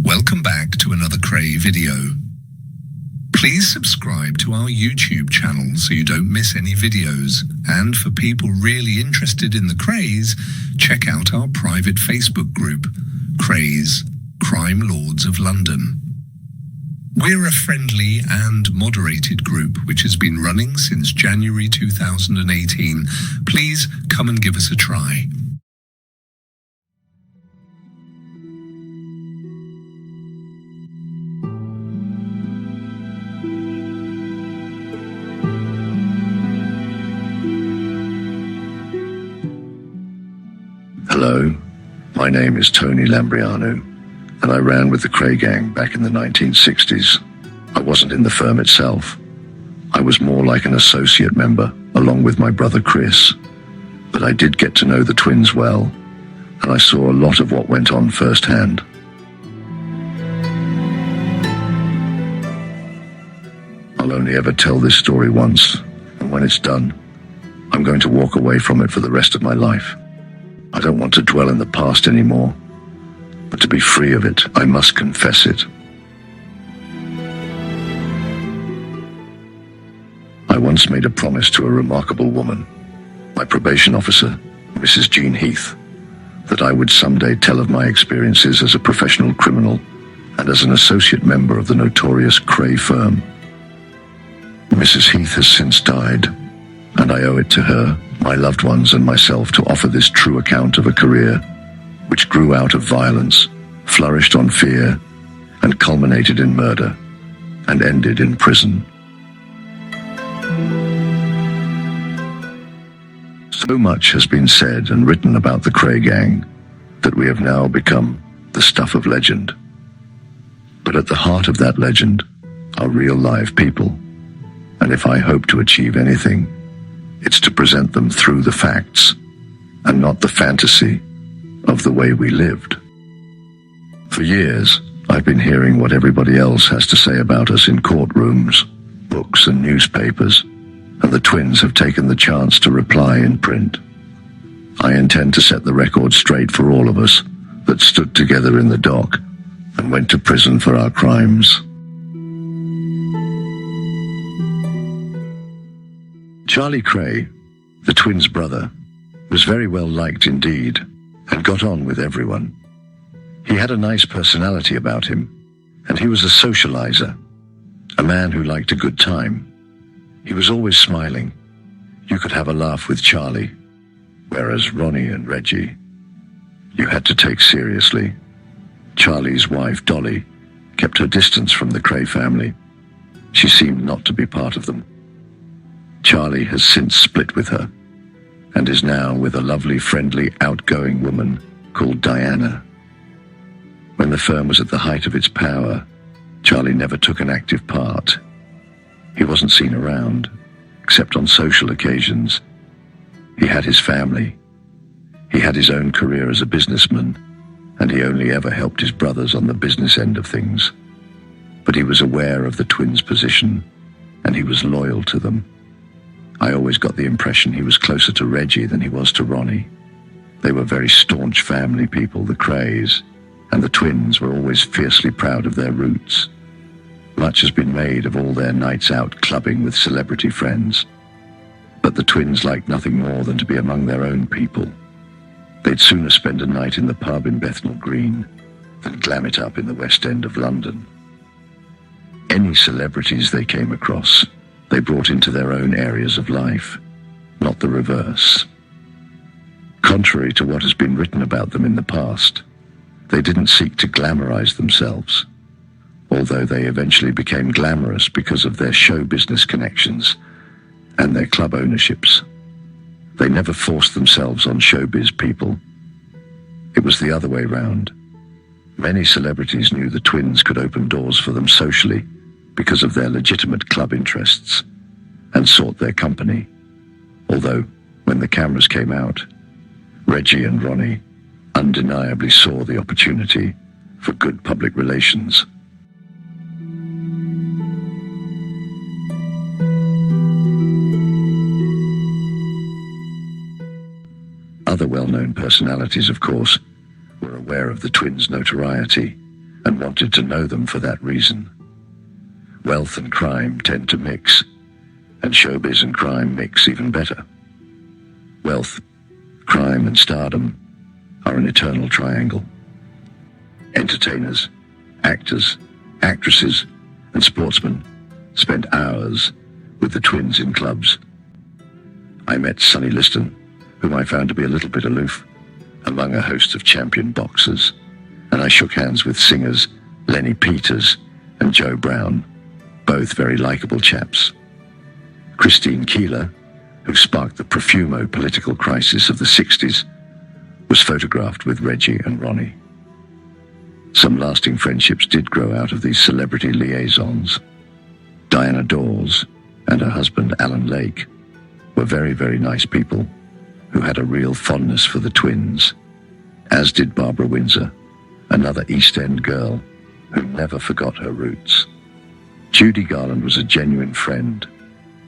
Welcome back to another Kray video. Please subscribe to our YouTube channel so you don't miss any videos. And for people really interested in the Krays, check out our private Facebook group, Krays, Crime Lords of London. We're a friendly and moderated group which has been running since January 2018. Please come and give us a try. Hello, my name is Tony Lambrianou, and I ran with the Kray gang back in the 1960s. I wasn't in the firm itself. I was more like an associate member, along with my brother Chris. But I did get to know the twins well, and I saw a lot of what went on firsthand. I'll only ever tell this story once, and when it's done, I'm going to walk away from it for the rest of my life. I don't want to dwell in the past anymore, but to be free of it, I must confess it. I once made a promise to a remarkable woman, my probation officer, Mrs. Jean Heath, that I would someday tell of my experiences as a professional criminal and as an associate member of the notorious Kray firm. Mrs. Heath has since died, and I owe it to her, my loved ones and myself to offer this true account of a career which grew out of violence, flourished on fear, and culminated in murder, and ended in prison. So much has been said and written about the Kray gang that we have now become the stuff of legend. But at the heart of that legend are real live people, and if I hope to achieve anything, it's to present them through the facts and not the fantasy of the way we lived. For years, I've been hearing what everybody else has to say about us in courtrooms, books and newspapers, and the twins have taken the chance to reply in print. I intend to set the record straight for all of us that stood together in the dock and went to prison for our crimes. Charlie Kray, the twins' brother, was very well liked indeed and got on with everyone. He had a nice personality about him, and he was a socializer, a man who liked a good time. He was always smiling. You could have a laugh with Charlie, whereas Ronnie and Reggie, you had to take seriously. Charlie's wife, Dolly, kept her distance from the Kray family. She seemed not to be part of them. Charlie has since split with her and is now with a lovely, friendly, outgoing woman called Diana. When the firm was at the height of its power, Charlie never took an active part. He wasn't seen around, except on social occasions. He had his family. He had his own career as a businessman, and he only ever helped his brothers on the business end of things. But he was aware of the twins' position, and he was loyal to them. I always got the impression he was closer to Reggie than he was to Ronnie. They were very staunch family people, the Krays, and the twins were always fiercely proud of their roots. Much has been made of all their nights out clubbing with celebrity friends, but the twins liked nothing more than to be among their own people. They'd sooner spend a night in the pub in Bethnal Green than glam it up in the West End of London. Any celebrities they came across, they brought into their own areas of life, not the reverse. Contrary to what has been written about them in the past, they didn't seek to glamorize themselves, although they eventually became glamorous because of their show business connections and their club ownerships. They never forced themselves on showbiz people. It was the other way round. Many celebrities knew the twins could open doors for them socially because of their legitimate club interests, and sought their company. Although, when the cameras came out, Reggie and Ronnie undeniably saw the opportunity for good public relations. Other well-known personalities, of course, were aware of the twins' notoriety and wanted to know them for that reason. Wealth and crime tend to mix, and showbiz and crime mix even better. Wealth, crime and stardom are an eternal triangle. Entertainers, actors, actresses, and sportsmen spent hours with the twins in clubs. I met Sonny Liston, whom I found to be a little bit aloof, among a host of champion boxers, and I shook hands with singers Lenny Peters and Joe Brown, both very likable chaps. Christine Keeler, who sparked the Profumo political crisis of the 60s, was photographed with Reggie and Ronnie. Some lasting friendships did grow out of these celebrity liaisons. Diana Dawes and her husband Alan Lake were very, very nice people who had a real fondness for the twins, as did Barbara Windsor, another East End girl who never forgot her roots. Judy Garland was a genuine friend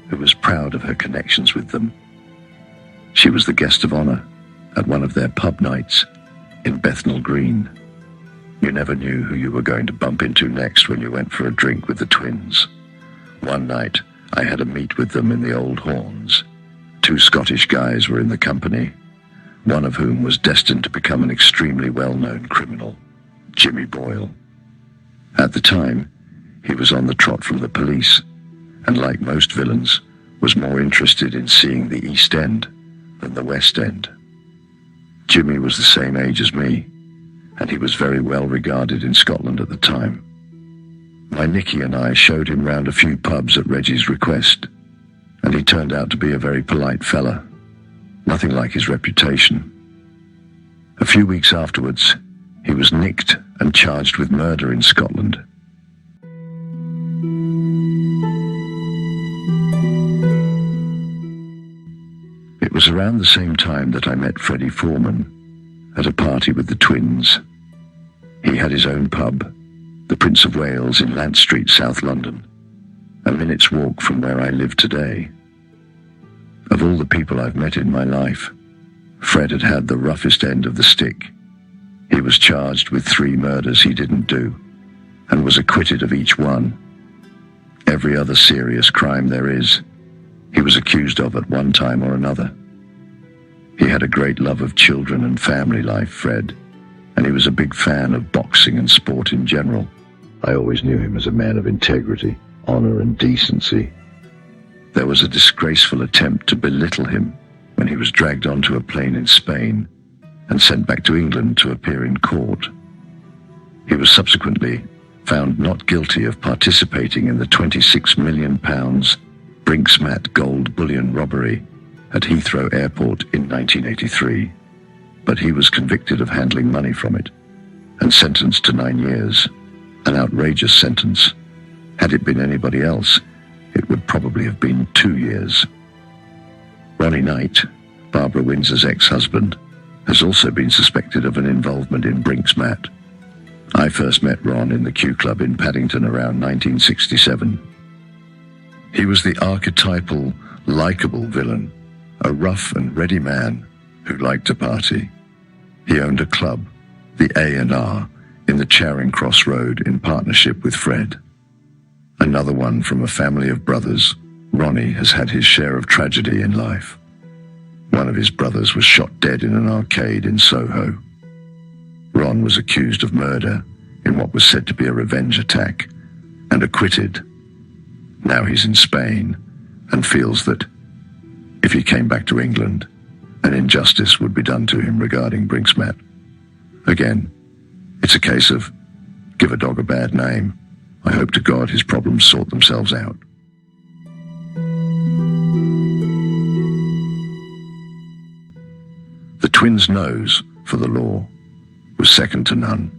who was proud of her connections with them. She was the guest of honor at one of their pub nights in Bethnal Green. You never knew who you were going to bump into next when you went for a drink with the twins. One night, I had a meet with them in the Old Horns. Two Scottish guys were in the company, one of whom was destined to become an extremely well-known criminal, Jimmy Boyle. At the time, he was on the trot from the police, and like most villains, was more interested in seeing the East End than the West End. Jimmy was the same age as me, and he was very well regarded in Scotland at the time. My Nicky and I showed him round a few pubs at Reggie's request, and he turned out to be a very polite fella, nothing like his reputation. A few weeks afterwards, he was nicked and charged with murder in Scotland. It was around the same time that I met Freddie Foreman at a party with the twins. He had his own pub, the Prince of Wales in Lant Street, South London, a minute's walk from where I live today. Of all the people I've met in my life, Fred had had the roughest end of the stick. He was charged with 3 murders he didn't do, and was acquitted of each one. Every other serious crime there is, he was accused of at one time or another. He had a great love of children and family life, Fred, and he was a big fan of boxing and sport in general. I always knew him as a man of integrity, honor, and decency. There was a disgraceful attempt to belittle him when he was dragged onto a plane in Spain and sent back to England to appear in court. He was subsequently found not guilty of participating in the £26 million Brinksmat gold bullion robbery at Heathrow Airport in 1983, but he was convicted of handling money from it and sentenced to 9 years, an outrageous sentence. Had it been anybody else, it would probably have been 2 years. Ronnie Knight, Barbara Windsor's ex-husband, has also been suspected of an involvement in Brinksmat. I first met Ron in the Q Club in Paddington around 1967. He was the archetypal, likable villain, a rough and ready man who liked to party. He owned a club, the A&R, in the Charing Cross Road in partnership with Fred. Another one from a family of brothers, Ronnie has had his share of tragedy in life. One of his brothers was shot dead in an arcade in Soho. Ron was accused of murder in what was said to be a revenge attack and acquitted. Now he's in Spain and feels that if he came back to England, an injustice would be done to him regarding Brinksmat. Again, it's a case of give a dog a bad name. I hope to God his problems sort themselves out. The twins' nose for the law was second to none.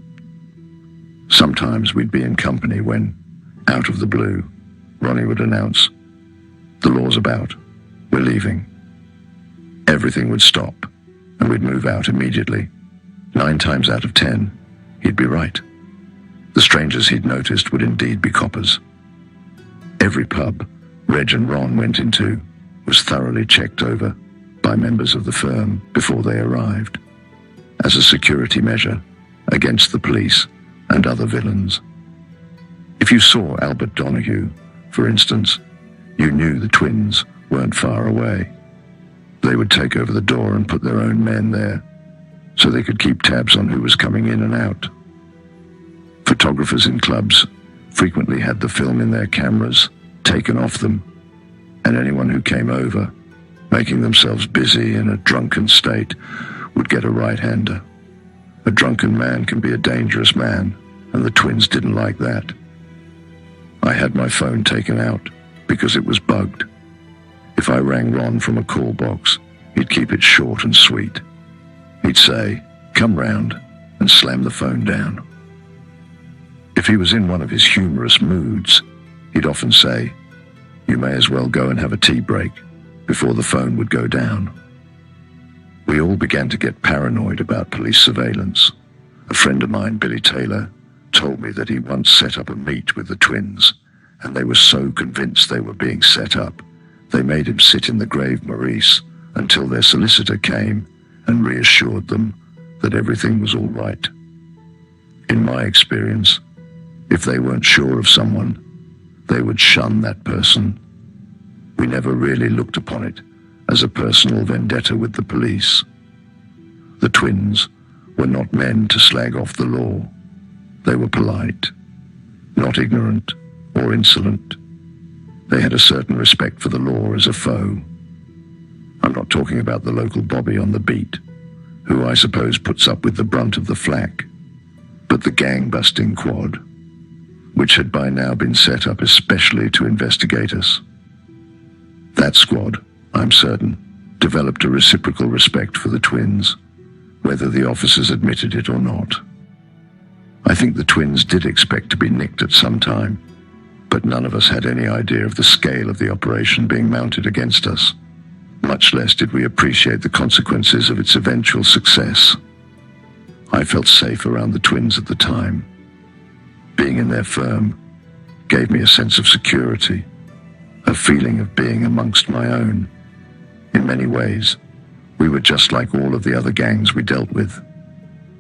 Sometimes we'd be in company when, out of the blue, Ronnie would announce, "The law's about. We're leaving." Everything would stop, and we'd move out immediately. 9 times out of 10, he'd be right. The strangers he'd noticed would indeed be coppers. Every pub Reg and Ron went into was thoroughly checked over by members of the firm before they arrived, as a security measure against the police and other villains. If you saw Albert Donahue, for instance, you knew the twins weren't far away. They would take over the door and put their own men there, so they could keep tabs on who was coming in and out. Photographers in clubs frequently had the film in their cameras taken off them, and anyone who came over, making themselves busy in a drunken state, would get a right-hander. A drunken man can be a dangerous man, and the twins didn't like that. I had my phone taken out because it was bugged. If I rang Ron from a call box, he'd keep it short and sweet. He'd say, "Come round," and slam the phone down. If he was in one of his humorous moods, he'd often say, "You may as well go and have a tea break," before the phone would go down. We all began to get paranoid about police surveillance. A friend of mine, Billy Taylor, told me that he once set up a meet with the twins, and they were so convinced they were being set up, they made him sit in the grave Maurice until their solicitor came and reassured them that everything was all right. In my experience, if they weren't sure of someone, they would shun that person. We never really looked upon it as a personal vendetta with the police. The twins were not men to slag off the law. They were polite, not ignorant or insolent. They had a certain respect for the law as a foe. I'm not talking about the local Bobby on the beat, who I suppose puts up with the brunt of the flak, but the gang-busting quad, which had by now been set up especially to investigate us. That squad, I'm certain, developed a reciprocal respect for the twins, whether the officers admitted it or not. I think the twins did expect to be nicked at some time, but none of us had any idea of the scale of the operation being mounted against us. Much less did we appreciate the consequences of its eventual success. I felt safe around the twins at the time. Being in their firm gave me a sense of security, a feeling of being amongst my own. In many ways, we were just like all of the other gangs we dealt with.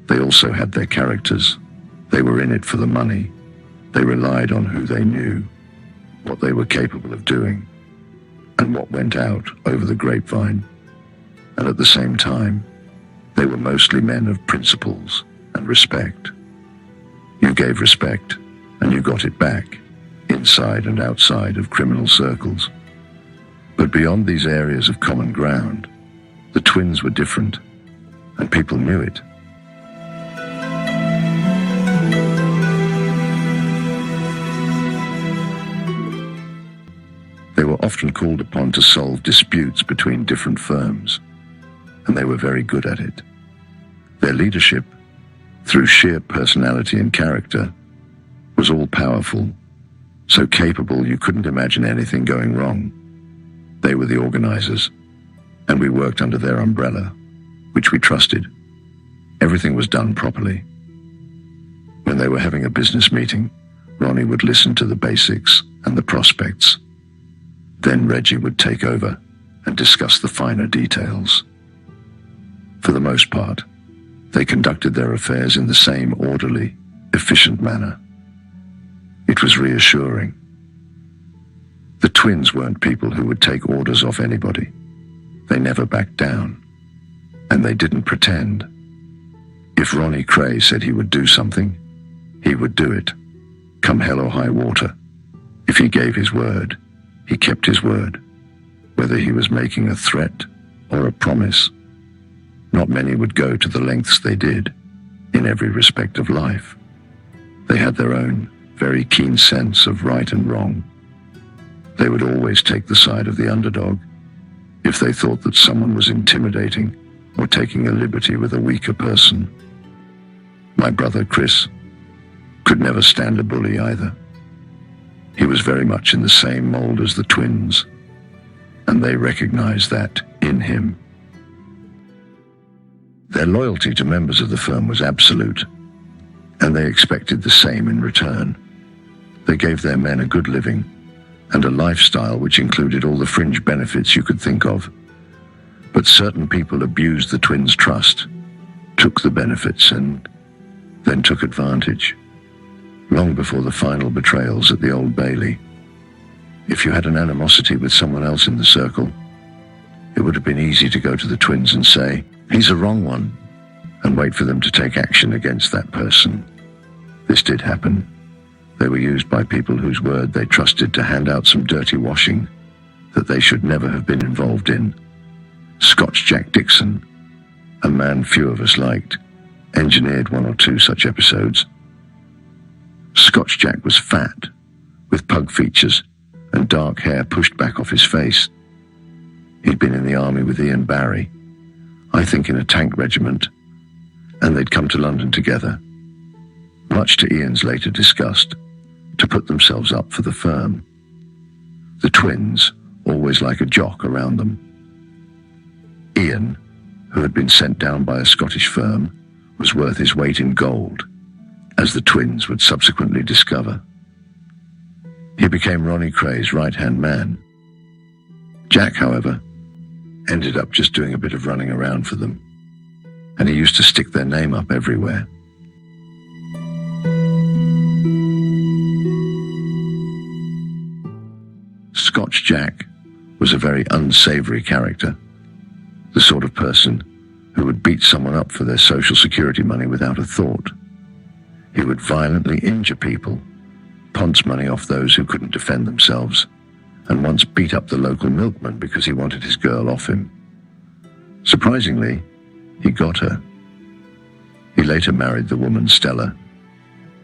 They also had their characters. They were in it for the money. They relied on who they knew, what they were capable of doing, and what went out over the grapevine. And at the same time, they were mostly men of principles and respect. You gave respect, and you got it back, inside and outside of criminal circles. But beyond these areas of common ground, the twins were different, and people knew it. They were often called upon to solve disputes between different firms, and they were very good at it. Their leadership, through sheer personality and character, was all-powerful, so capable you couldn't imagine anything going wrong. They were the organizers, and we worked under their umbrella, which we trusted. Everything was done properly. When they were having a business meeting, Ronnie would listen to the basics and the prospects. Then Reggie would take over and discuss the finer details. For the most part, they conducted their affairs in the same orderly, efficient manner. It was reassuring. The twins weren't people who would take orders off anybody. They never backed down, and they didn't pretend. If Ronnie Kray said he would do something, he would do it, come hell or high water. If he gave his word, he kept his word, whether he was making a threat or a promise. Not many would go to the lengths they did, in every respect of life. They had their own very keen sense of right and wrong. They would always take the side of the underdog if they thought that someone was intimidating or taking a liberty with a weaker person. My brother, Chris, could never stand a bully either. He was very much in the same mold as the twins, and they recognized that in him. Their loyalty to members of the firm was absolute, and they expected the same in return. They gave their men a good living and a lifestyle which included all the fringe benefits you could think of. But certain people abused the twins' trust, took the benefits, and then took advantage. long before the final betrayals at the Old Bailey. If you had an animosity with someone else in the circle, it would have been easy to go to the twins and say, "He's a wrong one," and wait for them to take action against that person. This did happen. They were used by people whose word they trusted to hand out some dirty washing that they should never have been involved in. Scotch Jack Dixon, a man few of us liked, engineered one or two such episodes. Scotch Jack was fat, with pug features and dark hair pushed back off his face. He'd been in the army with Ian Barry, I think in a tank regiment, and they'd come to London together, much to Ian's later disgust, to put themselves up for the firm. The twins, always like a jock around them. Ian, who had been sent down by a Scottish firm, was worth his weight in gold, as the twins would subsequently discover. He became Ronnie Kray's right-hand man. Jack, however, ended up just doing a bit of running around for them, and he used to stick their name up everywhere. Scotch Jack was a very unsavory character, the sort of person who would beat someone up for their social security money without a thought. He would violently injure people, ponce money off those who couldn't defend themselves, and once beat up the local milkman because he wanted his girl off him. Surprisingly, he got her. He later married the woman Stella,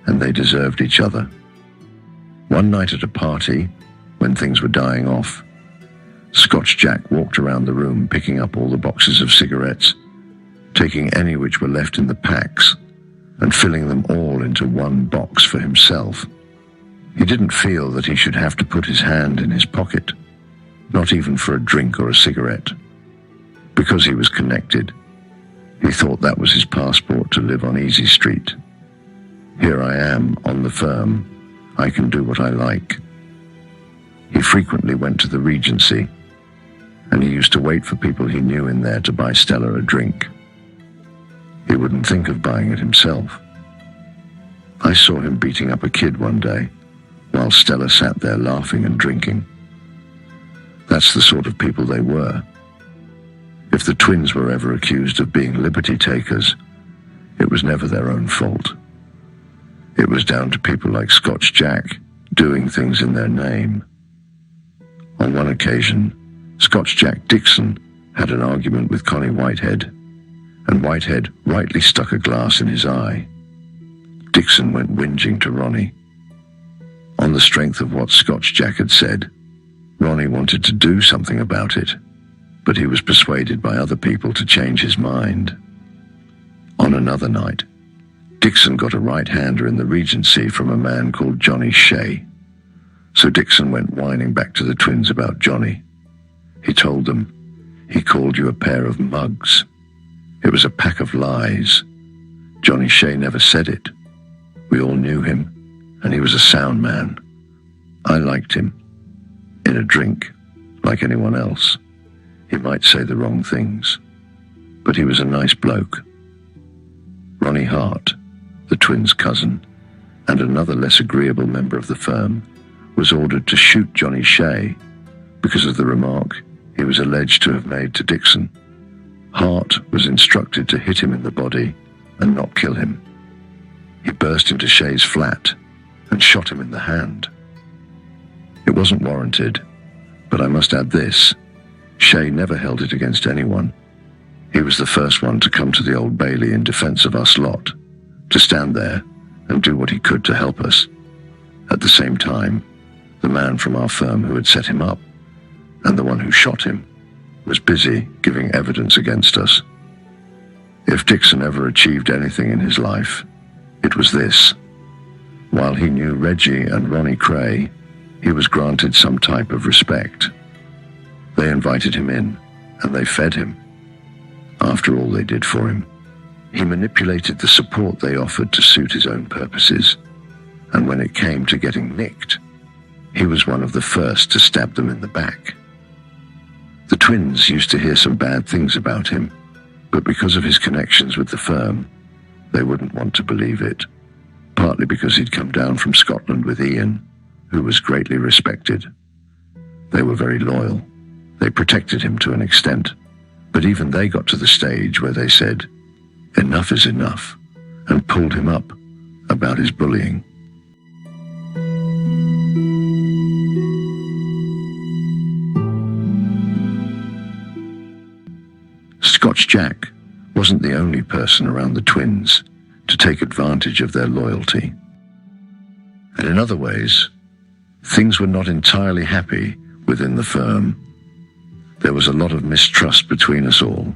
and they deserved each other. One night at a party, when things were dying off, Scotch Jack walked around the room picking up all the boxes of cigarettes, taking any which were left in the packs, and filling them all into one box for himself. He didn't feel that he should have to put his hand in his pocket, not even for a drink or a cigarette. Because he was connected, he thought that was his passport to live on Easy Street. Here I am, on the firm. I can do what I like. He frequently went to the Regency, and he used to wait for people he knew in there to buy Stella a drink. He wouldn't think of buying it himself. I saw him beating up a kid one day, while Stella sat there laughing and drinking. That's the sort of people they were. If the twins were ever accused of being liberty takers, it was never their own fault. It was down to people like Scotch Jack doing things in their name. On one occasion, Scotch Jack Dixon had an argument with Connie Whitehead, and Whitehead rightly stuck a glass in his eye. Dixon went whinging to Ronnie. On the strength of what Scotch Jack had said, Ronnie wanted to do something about it, but he was persuaded by other people to change his mind. On another night, Dixon got a right-hander in the Regency from a man called Johnny Shea. So Dixon went whining back to the twins about Johnny. He told them, "He called you a pair of mugs." It was a pack of lies. Johnny Shea never said it. We all knew him, and he was a sound man. I liked him. In a drink, like anyone else, he might say the wrong things, but he was a nice bloke. Ronnie Hart, the twins' cousin, and another less agreeable member of the firm, was ordered to shoot Johnny Shea because of the remark he was alleged to have made to Dixon. Hart was instructed to hit him in the body and not kill him. He burst into Shea's flat and shot him in the hand. It wasn't warranted, but I must add this: Shea never held it against anyone. He was the first one to come to the Old Bailey in defense of us lot, to stand there and do what he could to help us. At the same time, the man from our firm who had set him up, and the one who shot him, was busy giving evidence against us. If Dixon ever achieved anything in his life, it was this. While he knew Reggie and Ronnie Kray, he was granted some type of respect. They invited him in, and they fed him. After all they did for him, he manipulated the support they offered to suit his own purposes, and when it came to getting nicked, he was one of the first to stab them in the back. The twins used to hear some bad things about him, but because of his connections with the firm, they wouldn't want to believe it. partly because he'd come down from Scotland with Ian, who was greatly respected. They were very loyal. They protected him to an extent, but even they got to the stage where they said, "Enough is enough," and pulled him up about his bullying. Scotch Jack wasn't the only person around the twins to take advantage of their loyalty. And in other ways, things were not entirely happy within the firm. There was a lot of mistrust between us all,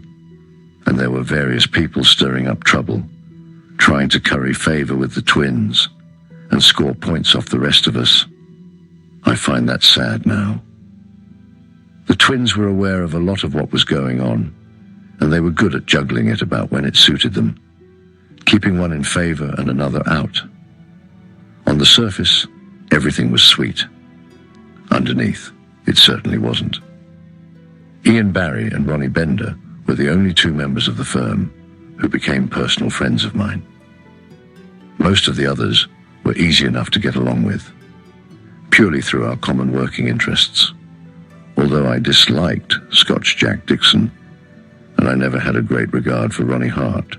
and there were various people stirring up trouble, trying to curry favor with the twins and score points off the rest of us. I find that sad now. The twins were aware of a lot of what was going on, and they were good at juggling it about when it suited them, keeping one in favor and another out. On the surface, everything was sweet. Underneath, it certainly wasn't. Ian Barry and Ronnie Bender were the only two members of the firm who became personal friends of mine. Most of the others were easy enough to get along with, purely through our common working interests, although I disliked Scotch Jack Dixon, and I never had a great regard for Ronnie Hart.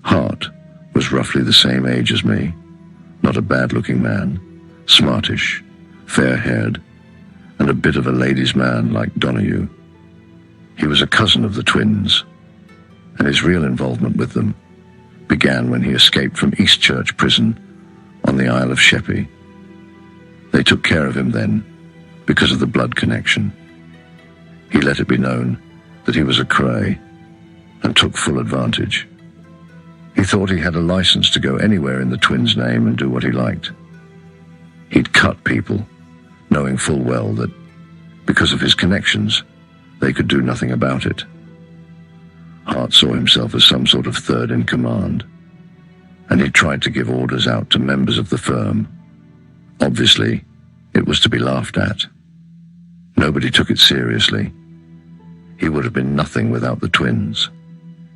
Hart was roughly the same age as me, not a bad-looking man, smartish, fair-haired, and a bit of a ladies' man like Donahue. He was a cousin of the twins, and his real involvement with them began when he escaped from Eastchurch Prison on the Isle of Sheppey. They took care of him then because of the blood connection. He let it be known that he was a Kray and took full advantage. He thought he had a license to go anywhere in the twins' name and do what he liked. He'd cut people, knowing full well that, because of his connections, they could do nothing about it. Hart saw himself as some sort of third in command, and he tried to give orders out to members of the firm. Obviously, it was to be laughed at. Nobody took it seriously. He would have been nothing without the twins.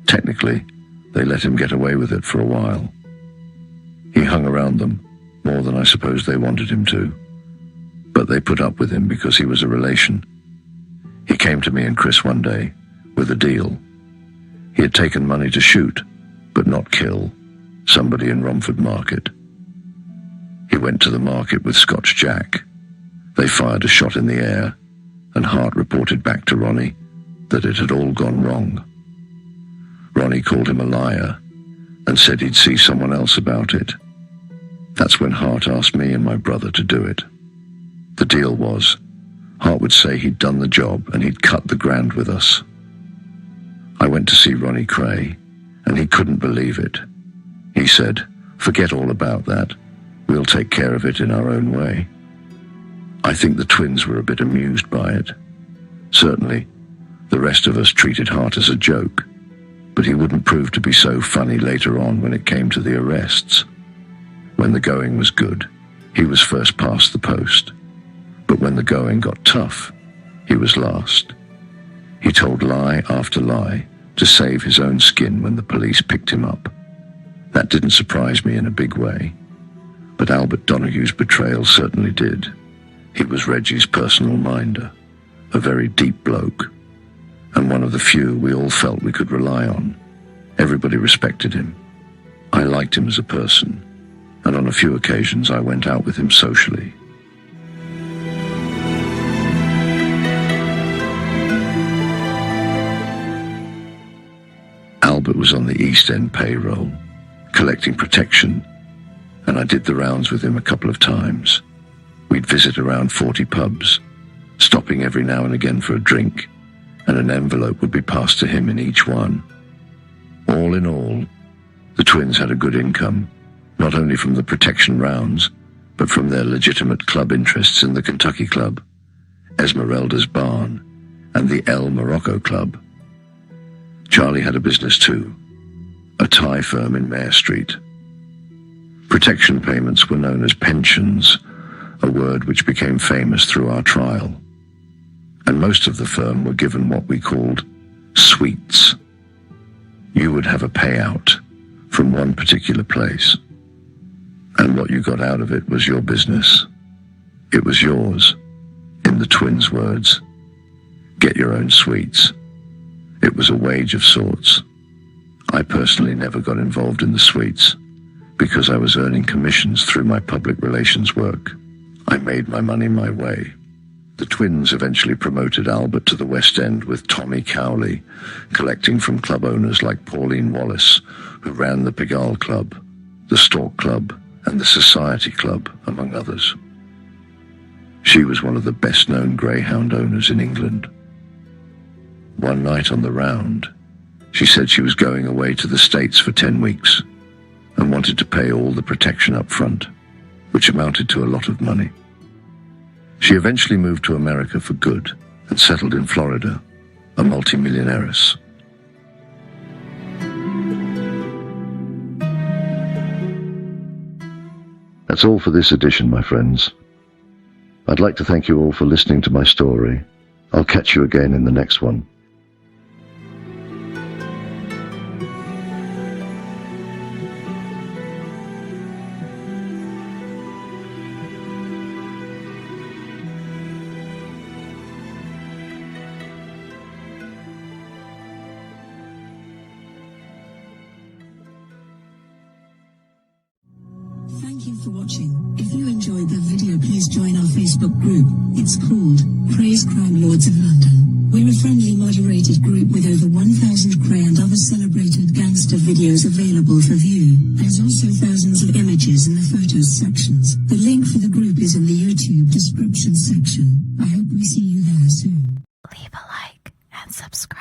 Technically, they let him get away with it for a while. He hung around them more than I suppose they wanted him to, but they put up with him because he was a relation. He came to me and Chris one day with a deal. He had taken money to shoot, but not kill, somebody in Romford Market. He went to the market with Scotch Jack. They fired a shot in the air, and Hart reported back to Ronnie that it had all gone wrong. Ronnie called him a liar and said he'd see someone else about it. That's when Hart asked me and my brother to do it. The deal was, Hart would say he'd done the job and he'd cut the grand with us. I went to see Ronnie Kray, and he couldn't believe it. He said, "Forget all about that. We'll take care of it in our own way." I think the twins were a bit amused by it. Certainly, the rest of us treated Hart as a joke, but he wouldn't prove to be so funny later on when it came to the arrests. When the going was good, he was first past the post. But when the going got tough, he was last. He told lie after lie to save his own skin when the police picked him up. That didn't surprise me in a big way, but Albert Donahue's betrayal certainly did. He was Reggie's personal minder, a very deep bloke, and one of the few we all felt we could rely on. Everybody respected him. I liked him as a person, and on a few occasions I went out with him socially. Albert was on the East End payroll, collecting protection, and I did the rounds with him a couple of times. We'd visit around 40 pubs, stopping every now and again for a drink, and an envelope would be passed to him in each one. All in all, the twins had a good income, not only from the protection rounds, but from their legitimate club interests in the Kentucky Club, Esmeralda's Barn, and the El Morocco Club. Charlie had a business too, a Thai firm in Mare Street. Protection payments were known as pensions, a word which became famous through our trial, and most of the firm were given what we called suites. You would have a payout from one particular place. And what you got out of it was your business. It was yours. In the twins' words, get your own sweets. It was a wage of sorts. I personally never got involved in the sweets because I was earning commissions through my public relations work. I made my money my way. The twins eventually promoted Albert to the West End with Tommy Cowley, collecting from club owners like Pauline Wallace, who ran the Pigalle Club, the Stork Club, and the Society Club, among others. She was one of the best-known greyhound owners in England. One night on the round, she said she was going away to the States for 10 weeks and wanted to pay all the protection up front, which amounted to a lot of money. She eventually moved to America for good and settled in Florida, a multimillionairess. That's all for this edition, my friends. I'd like to thank you all for listening to my story. I'll catch you again in the next one. Thank you for watching. If you enjoyed the video, please join our Facebook group. It's called Krays Crime Lords of London. We're a friendly moderated group with over 1,000 Kray and other celebrated gangster videos available for view. There's also thousands of images in the photos sections. The link for the group is in the YouTube description section. I hope we see you there soon. Leave a like and subscribe.